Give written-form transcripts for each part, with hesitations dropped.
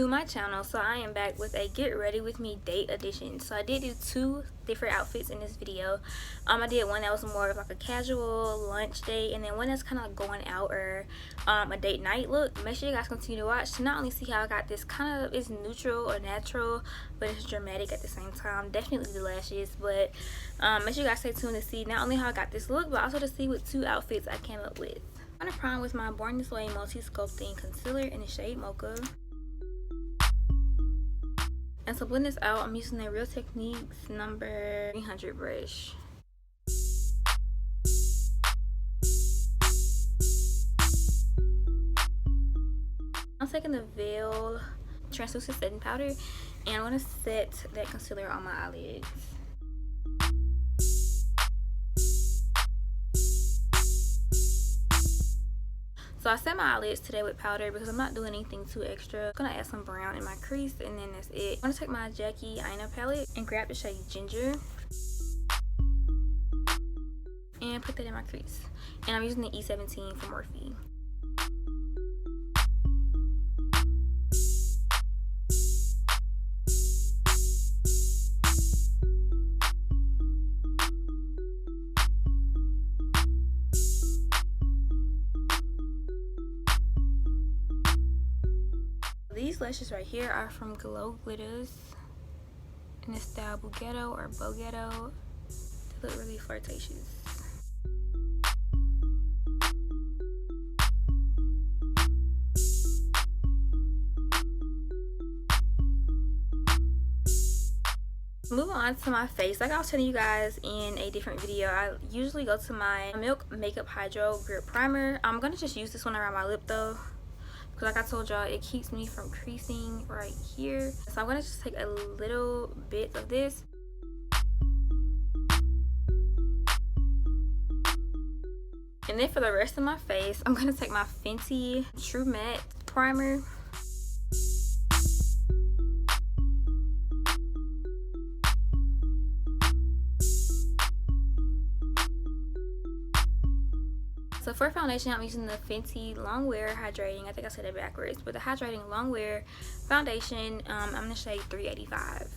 to my channel. So I am back with a get ready with me date edition. So I did do two different outfits in this video. I did one that was more of like a casual lunch date, and then one that's kind of like going out or a date night look. Make sure you guys continue to watch to not only see how I got this kind of is neutral or natural, but it's dramatic at the same time. Definitely the lashes, but make sure you guys stay tuned to see not only how I got this look, but also to see what two outfits I came up with. I'm gonna prime with my Born This Way Multi Sculpting Concealer in the shade Mocha. And to blend this out, I'm using the Real Techniques number 300 brush. I'm taking the Veil translucent setting powder, and I'm gonna set that concealer on my eyelids. So I set my eyelids today with powder because I'm not doing anything too extra. I'm gonna add some brown in my crease, and then that's it. I'm gonna take my Jackie Aina palette and grab the shade Ginger and put that in my crease. And I'm using the E17 from Morphe. These lashes right here are from Glittaz in the style Boughetto or Boughetto. They look really flirtatious. Moving on to my face, like I was telling you guys in a different video, I usually go to my Milk Makeup Hydro Grip Primer. I'm gonna just use this one around my lip though, because like I told y'all, it keeps me from creasing right here. So I'm gonna just take a little bit of this. And then for the rest of my face, I'm gonna take my Fenty True Matte Primer. So for foundation, I'm using the Fenty Longwear Hydrating. I think I said it backwards, but the Hydrating Longwear Foundation. I'm in the shade 385.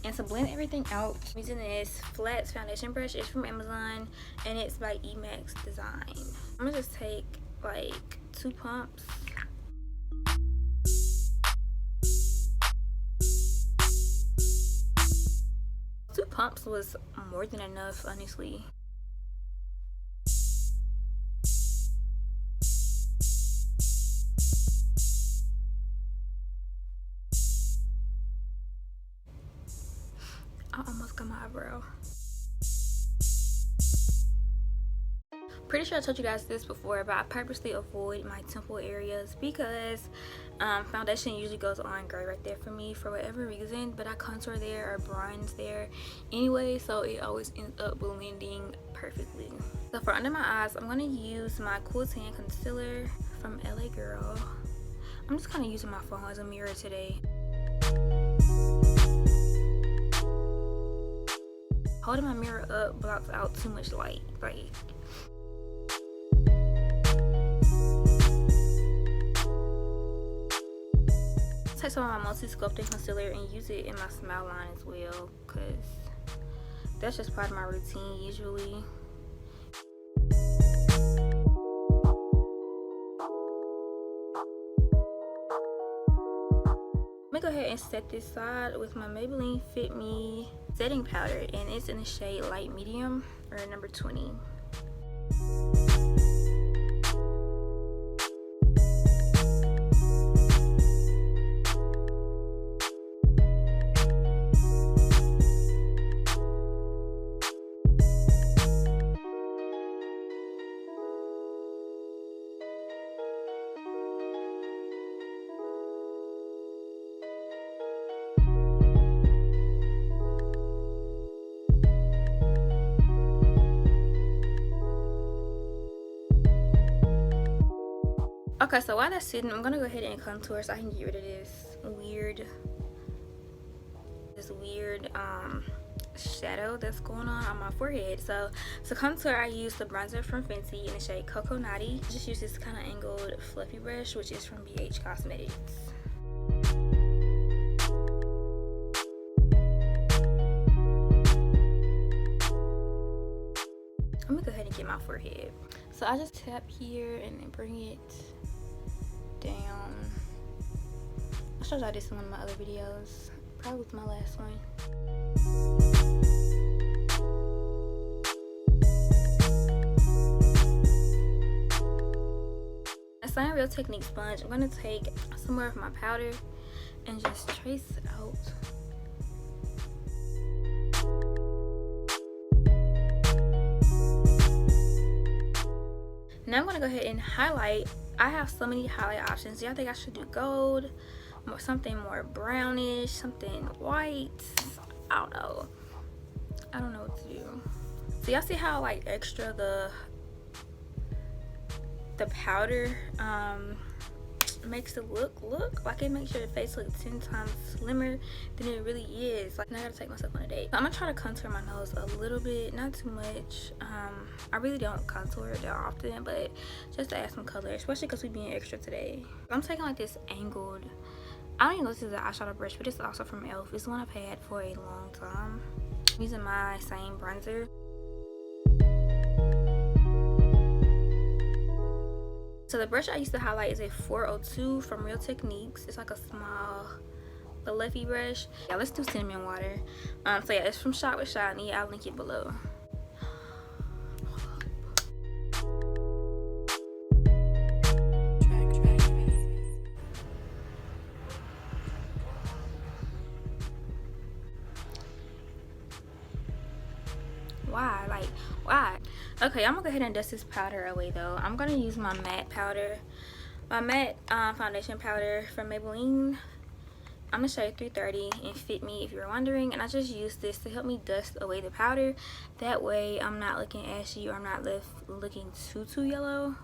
And to blend everything out, I'm using this flat foundation brush. It's from Amazon, and it's by Emax Design. I'm gonna just take like 2 pumps. Two pumps was more than enough, honestly. I almost got my eyebrow. Pretty sure I told you guys this before, but I purposely avoid my temple areas because foundation usually goes on gray right there for me for whatever reason, but I contour there or bronze there anyway, so it always ends up blending perfectly. So for under my eyes, I'm going to use my Cool Tan Concealer from LA Girl. I'm just kind of using my phone as a mirror today. Holding my mirror up blocks out too much light. Like, take some of my Multi Sculpting Concealer and use it in my smile line as well, because that's just part of my routine usually. Let me go ahead and set this side with my Maybelline Fit Me setting powder, and it's in the shade Light Medium or number 20. Okay, so while that's sitting, I'm gonna go ahead and contour so I can get rid of this weird shadow that's going on my forehead. So to contour, I use the bronzer from Fenty in the shade Coco Just use this kind of angled fluffy brush, which is from BH Cosmetics. in my forehead. So I just tap here and then bring it down. I showed y'all this in one of my other videos. Probably was my last one. A Sign Real Technique sponge. I'm gonna take some more of my powder and just trace out. Now I'm gonna go ahead and highlight. I have so many highlight options. Y'all think I should do gold, or something more brownish, something white? I don't know. I don't know what to do. So y'all see how like extra the powder makes it look like it makes your face look 10 times slimmer than it really is. Like, now I gotta take myself on a date. I'm gonna try to contour my nose a little bit, not too much. I really don't contour it that often, but just to add some color, especially because we're being extra today. I'm taking like this angled, I don't even know if this is an eyeshadow brush, but it's also from e.l.f. It's one I've had for a long time. I'm using my same bronzer. So the brush I used to highlight is a 402 from Real Techniques. It's like a small fluffy brush. Yeah, let's do cinnamon water. So yeah, it's from Shot with Shiny. I'll link it below. Why? Like, why? Okay, I'm gonna go ahead and dust this powder away though. I'm gonna use my matte powder, my matte foundation powder from Maybelline. I'm gonna show you 330 and Fit Me if you're wondering, and I just use this to help me dust away the powder. That way I'm not looking ashy or I'm not left looking too yellow.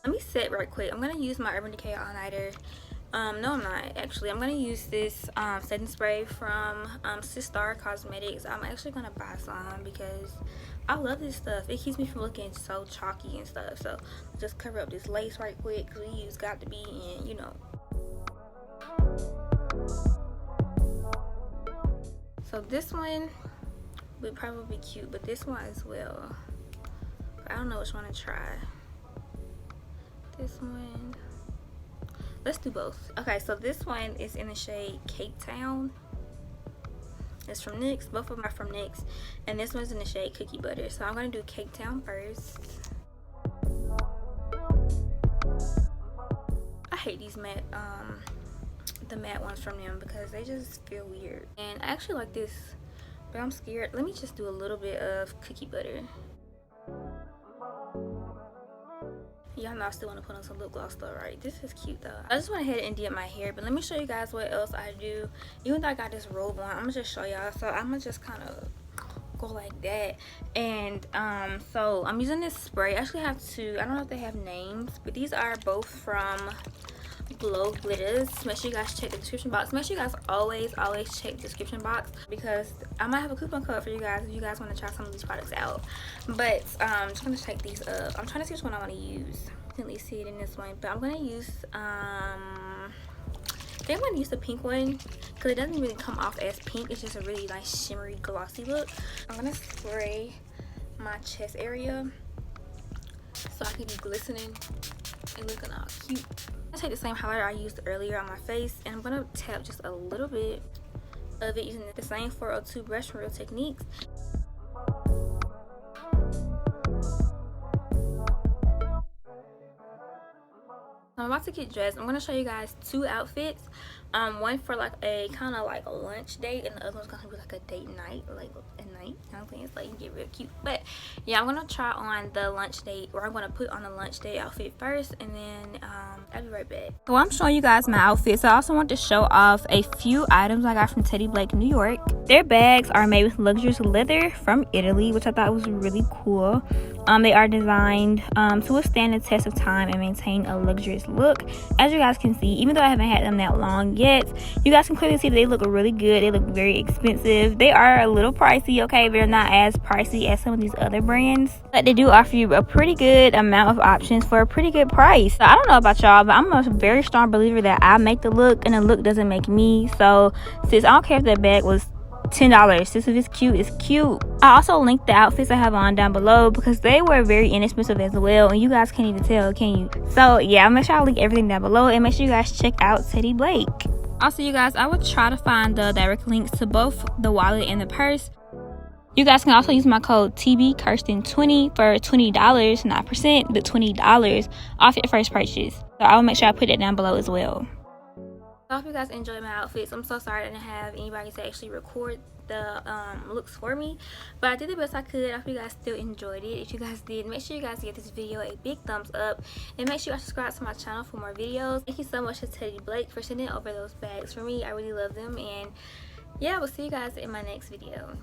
Let me set right quick. I'm gonna use my Urban Decay all-nighter. No, I'm not actually. I'm gonna use this setting spray from Sistar Cosmetics. I'm actually gonna buy some because I love this stuff. It keeps me from looking so chalky and stuff. So just cover up this lace right quick because we use Got to Be, and you know. So this one would probably be cute, but this one as well. But I don't know which one to try. This one, let's do both. Okay, so this one is in the shade Cape Town. It's from NYX. Both of them are from NYX, and this one's in the shade Cookie Butter. So I'm gonna do Cape Town first. I hate these matte the matte ones from them because they just feel weird, and I actually like this, but I'm scared. Let me just do a little bit of Cookie Butter. Y'all know I still want to put on some lip gloss though, right? This is cute though. I just went ahead and did my hair, but let me show you guys what else I do. Even though I got this robe on, I'm gonna just show y'all. So I'm gonna just kind of go like that, and so I'm using this spray. I actually have two. I don't know if they have names, but these are both from Glittaz. Make sure you guys check the description box. Make sure you guys always check the description box because I might have a coupon code for you guys if you guys want to try some of these products out. But I'm just gonna take these up. I'm trying to see which one I want to use. You can at least see it in this one, but I'm gonna use I think I'm gonna use the pink one because it doesn't really come off as pink. It's just a really nice shimmery glossy look. I'm gonna spray my chest area so I can be glistening and looking all cute. I'm gonna take the same highlighter I used earlier on my face, and I'm gonna tap just a little bit of it using the same 402 brush from Real Techniques. I'm about to get dressed. I'm gonna show you guys two outfits. One for like a kind of like a lunch date, and the other one's gonna be like a date night, like at night. You know what I'm saying? So you can get real cute. But yeah, I'm gonna try on the lunch date, or I'm gonna put on the lunch date outfit first, and then I'll be right back. So I'm showing you guys my outfits. I also want to show off a few items I got from Teddy Blake, New York. Their bags are made with luxurious leather from Italy, which I thought was really cool. They are designed to withstand the test of time and maintain a luxurious look. As you guys can see, even though I haven't had them that long yet, you guys can clearly see that they look really good. They look very expensive. They are a little pricey, okay? okay. They're not as pricey as some of these other brands, but they do offer you a pretty good amount of options for a pretty good price. So I don't know about y'all, but I'm a very strong believer that I make the look and the look doesn't make me. So sis, I don't care if that bag was $10. Sis, if it's cute, it's cute. I also linked the outfits I have on down below because they were very inexpensive as well, and you guys can't even tell, can you? So yeah, I'll make sure I link everything down below, and make sure you guys check out Teddy Blake. Also, you guys, I will try to find the direct links to both the wallet and the purse. You guys can also use my code TB Kirsten 20 for $20, not percent, but $20 off your first purchase. So I will make sure I put that down below as well. I hope you guys enjoyed my outfits. I'm so sorry I didn't have anybody to actually record the looks for me, but I did the best I could. I hope you guys still enjoyed it. If you guys did, make sure you guys give this video a big thumbs up, and make sure you subscribe to my channel for more videos. Thank you so much to Teddy Blake for sending over those bags for me. I really love them, and yeah, I will see you guys in my next video.